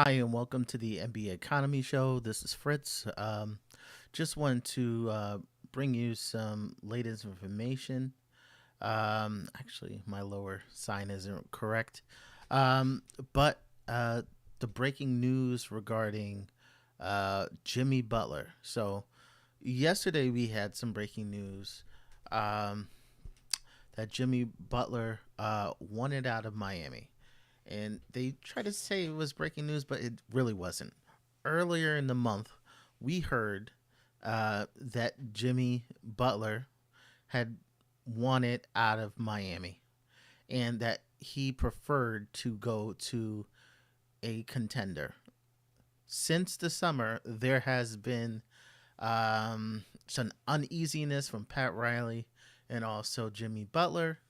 Hi, and welcome to the NBA Economy Show. This is Fritz. Just wanted to bring you some latest information. Actually, my lower sign isn't correct. But the breaking news regarding Jimmy Butler. So, yesterday we had some breaking news um, that Jimmy Butler wanted out of Miami. And they tried to say it was breaking news, but it really wasn't. Earlier in the month, we heard that Jimmy Butler had wanted out of Miami and that he preferred to go to a contender. Since the summer, there has been some uneasiness from Pat Riley and also Jimmy Butler.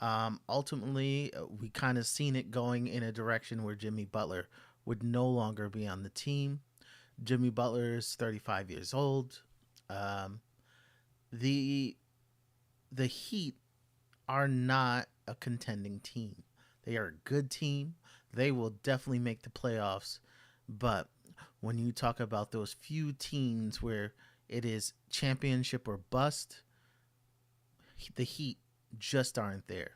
Ultimately, we kind of seen it going in a direction where Jimmy Butler would no longer be on the team. Jimmy Butler is 35 years old. Um, the the Heat are not a contending team. They are a good team. They will definitely make the playoffs. But when you talk about those few teams where it is championship or bust, the Heat just aren't there.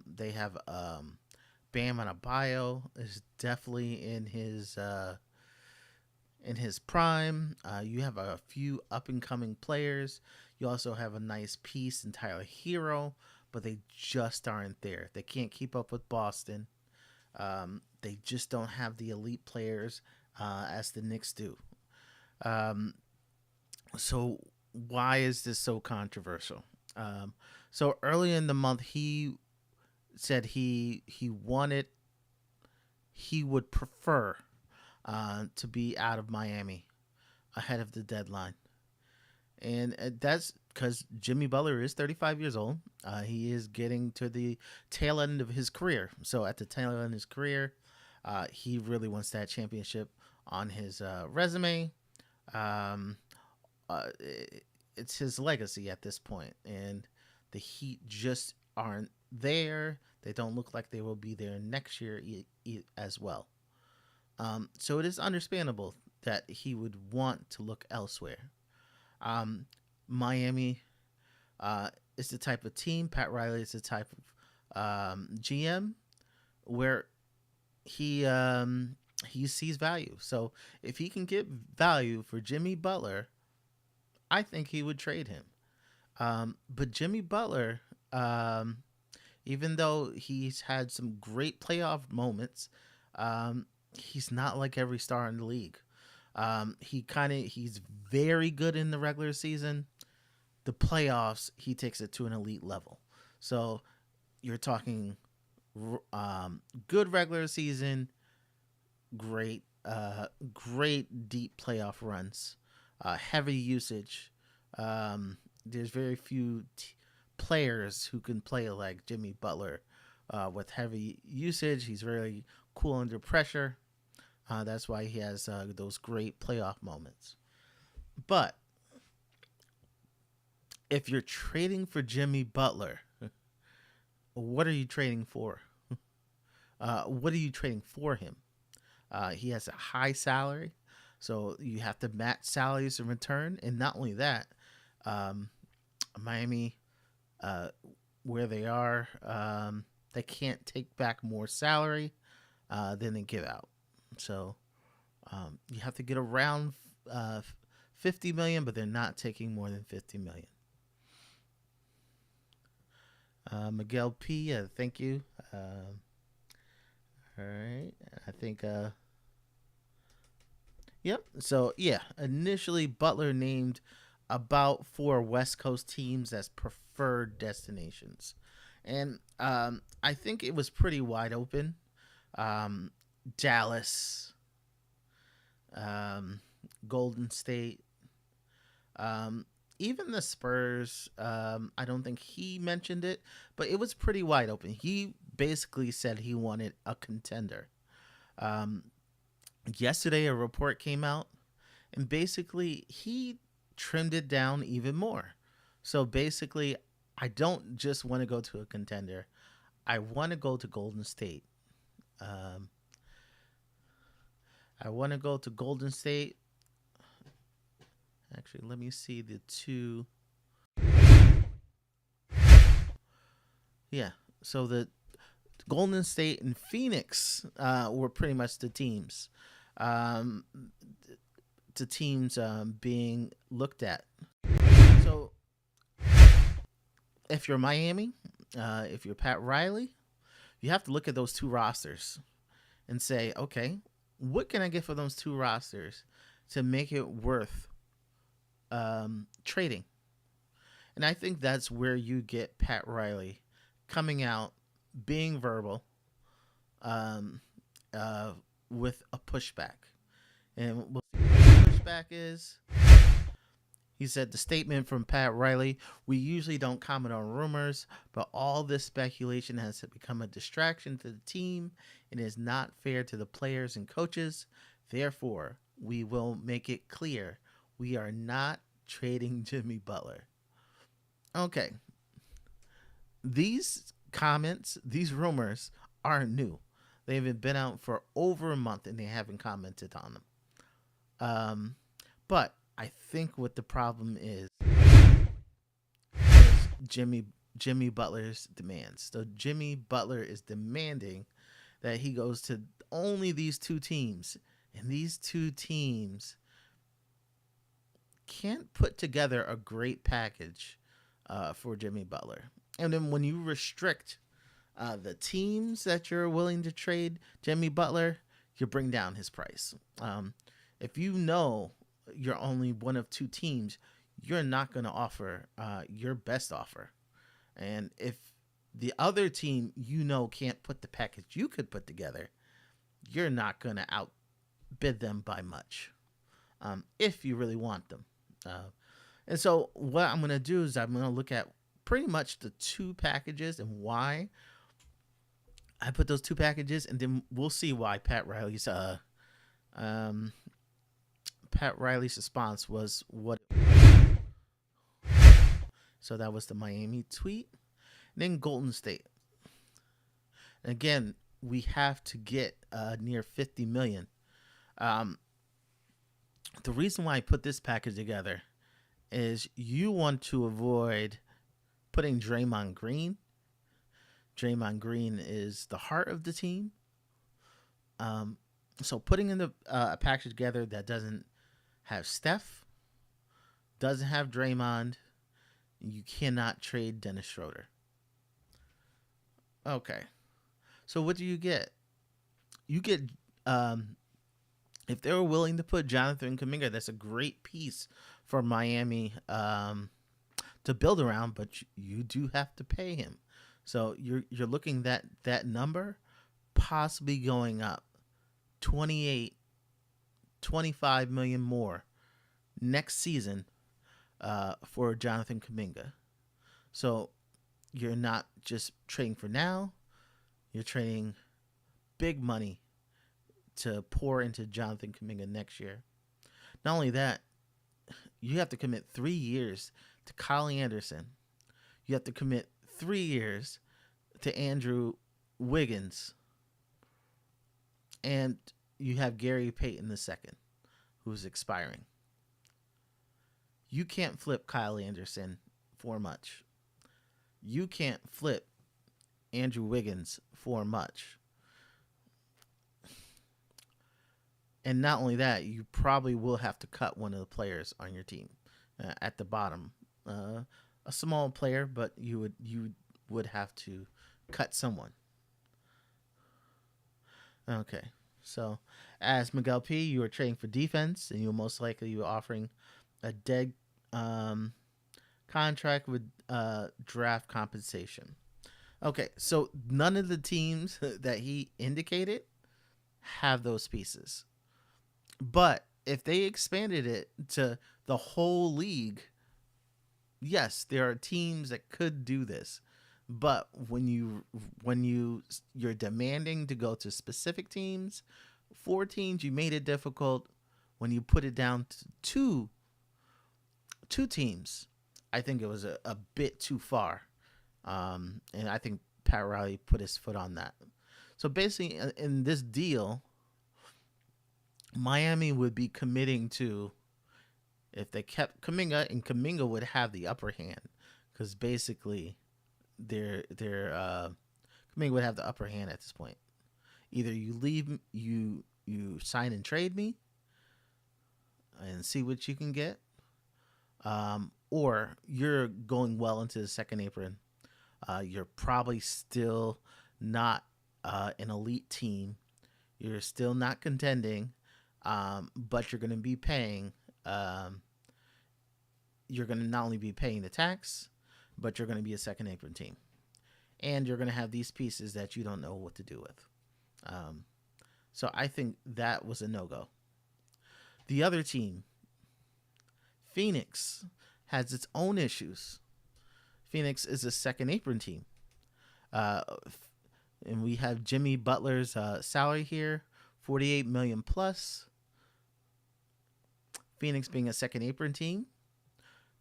They have Bam Adebayo is definitely in his prime. You have a few up and coming players. You also have a nice piece in Tyler Hero, but they just aren't there. They can't keep up with Boston. They just don't have the elite players as the Knicks do. Um, so why is this so controversial? So early in the month, he said he would prefer to be out of Miami ahead of the deadline, and that's because Jimmy Butler is 35 years old. He is getting to the tail end of his career. So at the tail end of his career, he really wants that championship on his resume. Um, it's his legacy at this point, and the Heat just aren't there. They don't look like they will be there next year as well. So it is understandable that he would want to look elsewhere. Um, Miami is the type of team. Pat Riley is the type of GM where he sees value. So if he can get value for Jimmy Butler, I think he would trade him. But Jimmy Butler, even though he's had some great playoff moments, he's not like every star in the league. He's very good in the regular season. The playoffs, he takes it to an elite level. So you're talking good regular season, great deep playoff runs, heavy usage. There's very few players who can play like Jimmy Butler with heavy usage. He's very cool under pressure. That's why he has those great playoff moments. But if you're trading for Jimmy Butler, what are you trading for? What are you trading for him? He has a high salary, so you have to match salaries in return. And not only that, um, Miami, uh, where they are, they can't take back more salary than they give out. So you have to get around 50 million, but they're not taking more than 50 million. Miguel P, thank you. All right, I think. Yep. So yeah, initially Butler named about four West Coast teams as preferred destinations, and I think it was pretty wide open. Um, Dallas, um, Golden State, um, even the Spurs. I don't think he mentioned it, but it was pretty wide open. He basically said he wanted a contender. Um, Yesterday, a report came out, and basically he trimmed it down even more. So basically, I don't just want to go to a contender. I want to go to Golden State. Um, I want to go to Golden State. Actually, let me see the two. Yeah. So the Golden State and Phoenix were pretty much the teams. Um, the teams being looked at. So if you're Miami, if you're Pat Riley, you have to look at those two rosters and say, okay, what can I get for those two rosters to make it worth trading? And I think that's where you get Pat Riley coming out, being verbal, um, uh, with a pushback. And what the pushback is, he said the statement from Pat Riley, we usually don't comment on rumors, but all this speculation has become a distraction to the team and is not fair to the players and coaches. Therefore, we will make it clear we are not trading Jimmy Butler. Okay. These comments, these rumors aren't new. They've been out for over a month and they haven't commented on them. But I think what the problem is Jimmy Butler's demands. So Jimmy Butler is demanding that he goes to only these two teams, and these two teams can't put together a great package for Jimmy Butler. And then when you restrict the teams that you're willing to trade Jimmy Butler, you bring down his price. If you know you're only one of two teams, you're not going to offer your best offer. And if the other team can't put the package you could put together, you're not going to outbid them by much if you really want them. And so what I'm going to do is I'm going to look at pretty much the two packages and why I put those two packages, and then we'll see why Pat Riley's response was what. So that was the Miami tweet. And then Golden State. And again, we have to get near 50 million. The reason why I put this package together is you want to avoid putting Draymond Green. Draymond Green is the heart of the team. So putting in a package together that doesn't have Steph, doesn't have Draymond, you cannot trade Dennis Schroeder. Okay. So what do you get? You get, if they were willing to put Jonathan Kuminga, that's a great piece for Miami to build around, but you do have to pay him. So you're looking at that number possibly going up 28, 25 million more next season for Jonathan Kuminga. So you're not just trading for now, you're trading big money to pour into Jonathan Kuminga next year. Not only that, you have to commit 3 years to Kyle Anderson. You have to commit 3 years to Andrew Wiggins. And you have Gary Payton II, who's expiring. You can't flip Kyle Anderson for much. You can't flip Andrew Wiggins for much. And not only that, you probably will have to cut one of the players on your team at the bottom. A small player, but you would have to cut someone. Okay, so as Miguel P, you are trading for defense, and you'll most likely be offering a dead contract with draft compensation. Okay, so none of the teams that he indicated have those pieces. But if they expanded it to the whole league, yes, there are teams that could do this. But when you're demanding to go to specific teams, 4 teams, you made it difficult. When you put it down to two teams, I think it was a bit too far. And I think Pat Riley put his foot on that. So basically, in this deal, Miami would be committing to, if they kept Kaminga, and Kaminga would have the upper hand because basically they're Kaminga would have the upper hand at this point. Either you leave, you sign and trade me and see what you can get, or you're going well into the second apron. You're probably still not an elite team. You're still not contending, but you're going to be paying. You're going to not only be paying the tax, but you're going to be a second apron team, and you're going to have these pieces that you don't know what to do with. So I think that was a no-go. The other team, Phoenix, has its own issues. Phoenix is a second apron team. Uh, and we have Jimmy Butler's salary here, $48 million plus. Phoenix being a second apron team,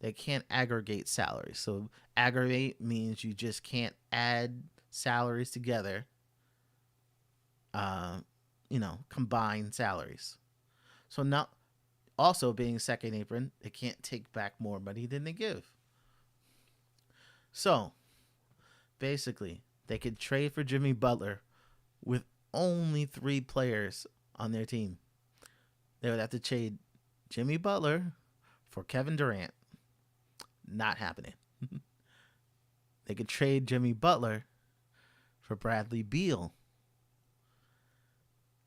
they can't aggregate salaries. So aggregate means you just can't add salaries together. Combine salaries. So now, also being second apron, they can't take back more money than they give. So basically, they could trade for Jimmy Butler with only 3 players on their team. They would have to trade Jimmy Butler for Kevin Durant. Not happening. They could trade Jimmy Butler for Bradley Beal.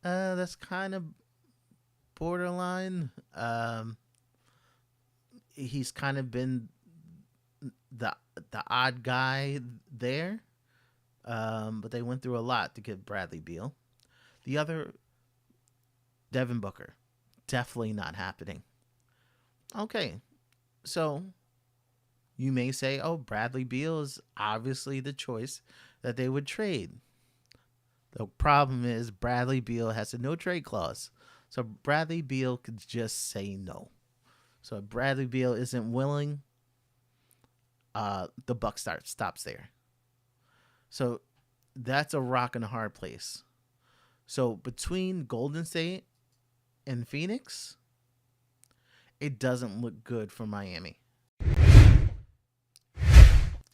That's kind of borderline. He's kind of been the odd guy there. But they went through a lot to get Bradley Beal. The other, Devin Booker, definitely not happening. Okay, so you may say, oh, Bradley Beal is obviously the choice that they would trade. The problem is Bradley Beal has a no trade clause. So Bradley Beal could just say no. So if Bradley Beal isn't willing, the buck stops there. So that's a rock and a hard place. So between Golden State and Phoenix, it doesn't look good for Miami.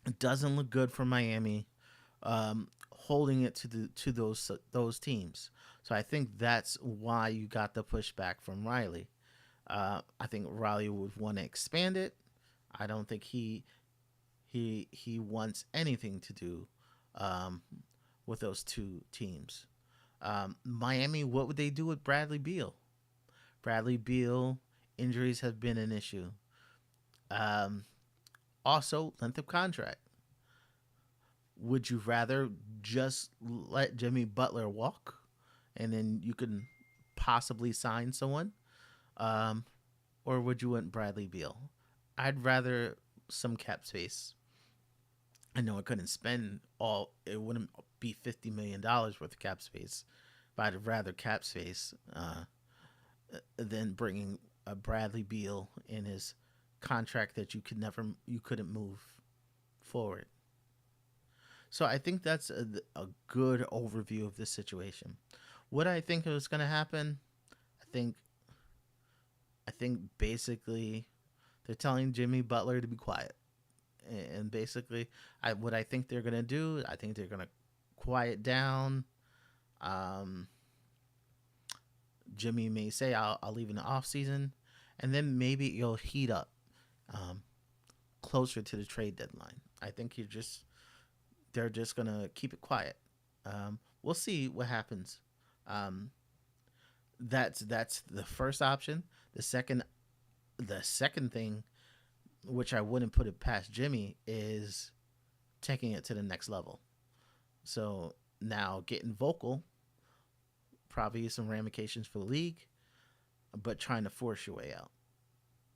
It doesn't look good for Miami, holding it to those teams. So I think that's why you got the pushback from Riley. I think Riley would want to expand it. I don't think he wants anything to do with those two teams. Miami, what would they do with Bradley Beal? Bradley Beal, injuries have been an issue. Also, length of contract. Would you rather just let Jimmy Butler walk and then you can possibly sign someone? Or would you want Bradley Beal? I'd rather some cap space. I know I couldn't spend all, it wouldn't be $50 million worth of cap space, but I'd rather cap space than bringing a Bradley Beal in his contract that you couldn't move forward. So I think that's a good overview of this situation. What I think is going to happen, I think basically they're telling Jimmy Butler to be quiet. And basically, what I think they're going to do, I think they're going to quiet down. Jimmy may say, I'll leave in the off season. And then maybe it'll heat up closer to the trade deadline. I think they're just going to keep it quiet. We'll see what happens. That's the first option. The second thing, which I wouldn't put it past Jimmy, is taking it to the next level. So now getting vocal, probably some ramifications for the league, but trying to force your way out.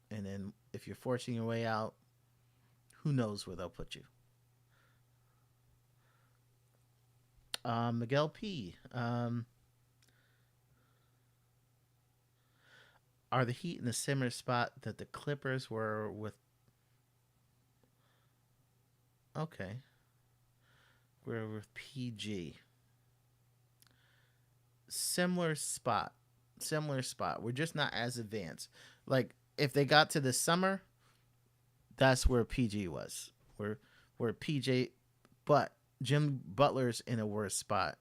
And then if you're forcing your way out, who knows where they'll put you. Miguel P. Are the Heat in a similar spot that the Clippers were with? Okay. We're with PG. Similar spot. similar spot. We're just not as advanced. Like if they got to the summer, that's where PG was. Where PJ, but Jim Butler's in a worse spot.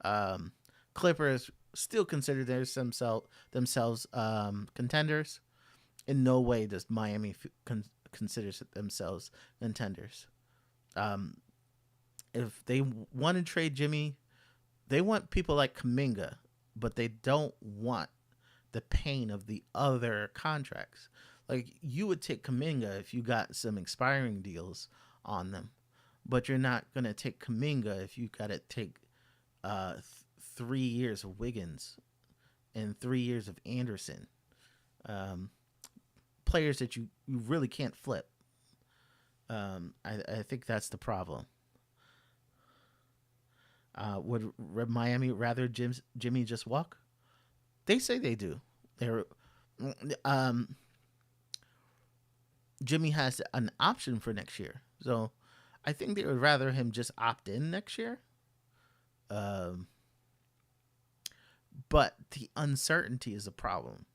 Um, Clippers still consider themselves contenders. In no way does Miami consider themselves contenders. Um, if they want to trade Jimmy, they want people like Kaminga, but they don't want the pain of the other contracts. Like you would take Kaminga if you got some expiring deals on them, but you're not gonna take Kaminga if you got to take 3 years of Wiggins and 3 years of Anderson, um, players that you really can't flip. I think that's the problem. Would Miami rather Jimmy just walk? They say they do. They're um, Jimmy has an option for next year, so I think they would rather him just opt in next year. Um, but the uncertainty is a problem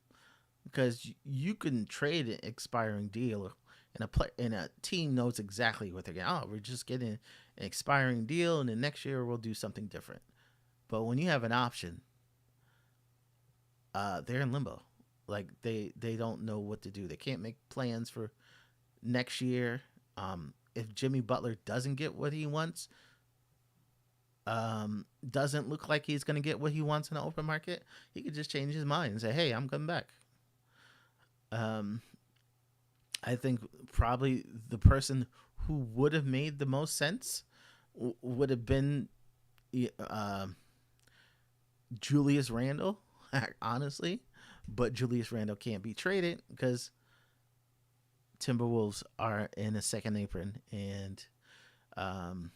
because you can trade an expiring deal, and a team knows exactly what they're getting. Oh, we're just getting an expiring deal, and then next year we'll do something different. But when you have an option, they're in limbo. Like they don't know what to do. They can't make plans for next year. If Jimmy Butler doesn't get what he wants, doesn't look like he's going to get what he wants in the open market, he could just change his mind and say, "Hey, I'm coming back." Um, I think probably the person who would have made the most sense would have been uh, Julius Randle, honestly. But Julius Randle can't be traded because Timberwolves are in a second apron, and um,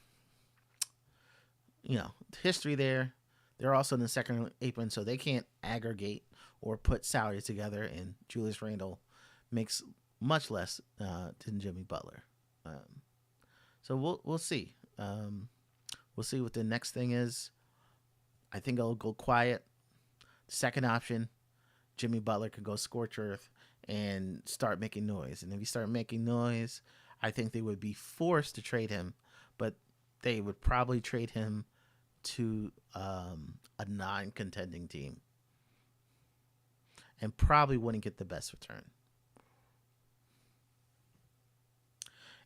history there. They're also in the second apron, so they can't aggregate or put salaries together. And Julius Randle makes much less than Jimmy Butler. So we'll see. We'll see what the next thing is. I think I'll go quiet. Second option, Jimmy Butler could go scorch earth and start making noise. And if he start making noise, I think they would be forced to trade him, but they would probably trade him to a non-contending team and probably wouldn't get the best return.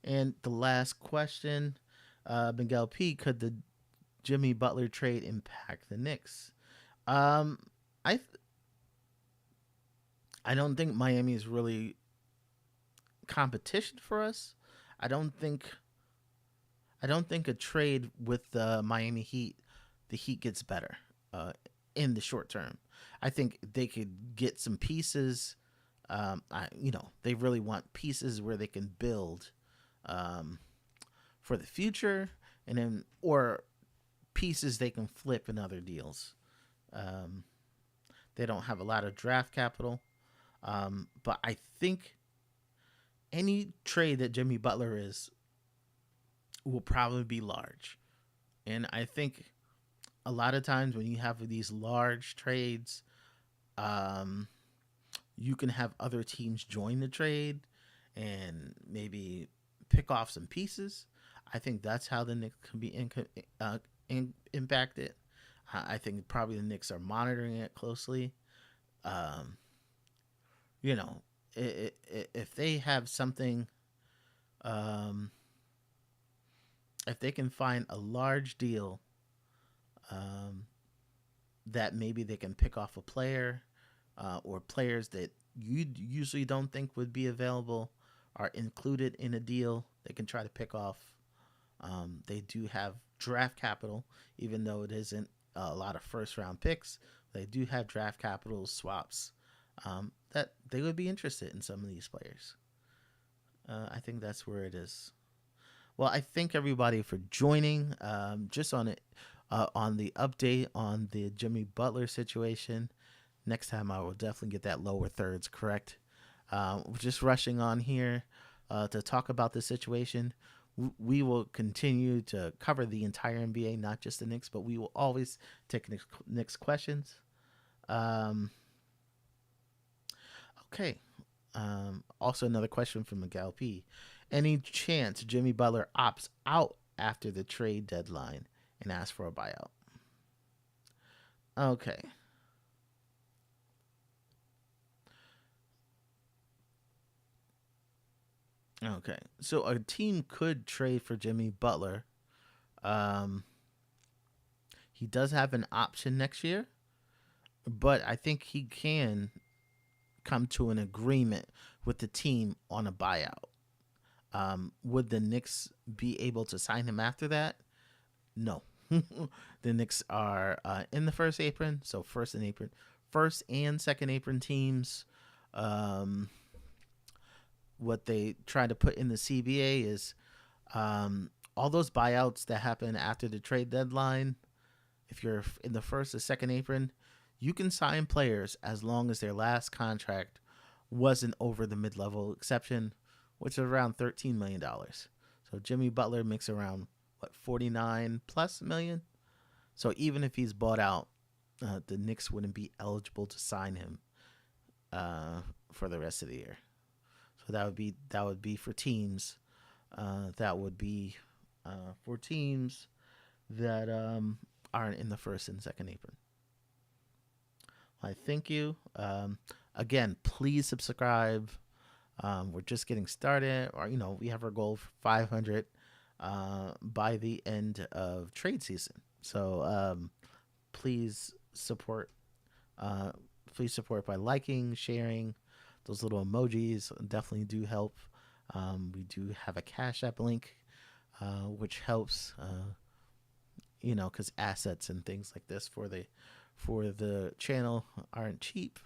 And the last question, Miguel P, could the Jimmy Butler trade impact the Knicks? Um, I I don't think Miami is really competition for us. I don't think I don't think a trade with the Miami Heat, the Heat gets better in the short term. I think they could get some pieces. They really want pieces where they can build um, for the future, and then or pieces they can flip in other deals. Um, they don't have a lot of draft capital, but I think any trade that Jimmy Butler is will probably be large. And I think a lot of times when you have these large trades, um, you can have other teams join the trade and maybe pick off some pieces. I think that's how the Knicks can be impacted. I think probably the Knicks are monitoring it closely. Um, you know, if they have something, um, if they can find a large deal, um, that maybe they can pick off a player or players that you usually don't think would be available are included in a deal, they can try to pick off. They do have draft capital, even though it isn't a lot of first round picks. They do have draft capital swaps that they would be interested in some of these players. I think that's where it is. Well, I thank everybody for joining. Just on the update on the Jimmy Butler situation. Next time, I will definitely get that lower thirds correct. We're just rushing on here to talk about the situation. We will continue to cover the entire NBA, not just the Knicks, but we will always take Knicks questions. Um, Okay. Also, another question from Miguel P. Any chance Jimmy Butler opts out after the trade deadline and asks for a buyout? Okay. Okay. So a team could trade for Jimmy Butler. Um, he does have an option next year, but I think he can come to an agreement with the team on a buyout. Would the Knicks be able to sign him after that? No. The Knicks are in the first apron, so first and second apron teams. Um, what they try to put in the CBA is all those buyouts that happen after the trade deadline. If you're in the first or second apron, you can sign players as long as their last contract wasn't over the mid-level exception, which is around $13 million. So Jimmy Butler makes around what 49 plus million. So even if he's bought out, the Knicks wouldn't be eligible to sign him for the rest of the year. So that would be for teams. That would be for teams that aren't in the first and second apron. I thank you. Again, please subscribe. We're just getting started, or we have our goal for 500 by the end of trade season. So please support. Uh, please support by liking, sharing. Those little emojis definitely do help. We do have a Cash App link, which helps. Because assets and things like this for the channel aren't cheap.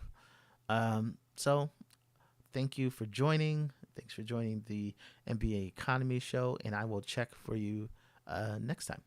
So thank you for joining. Thanks for joining the NBA Economy Show, and I will check for you next time.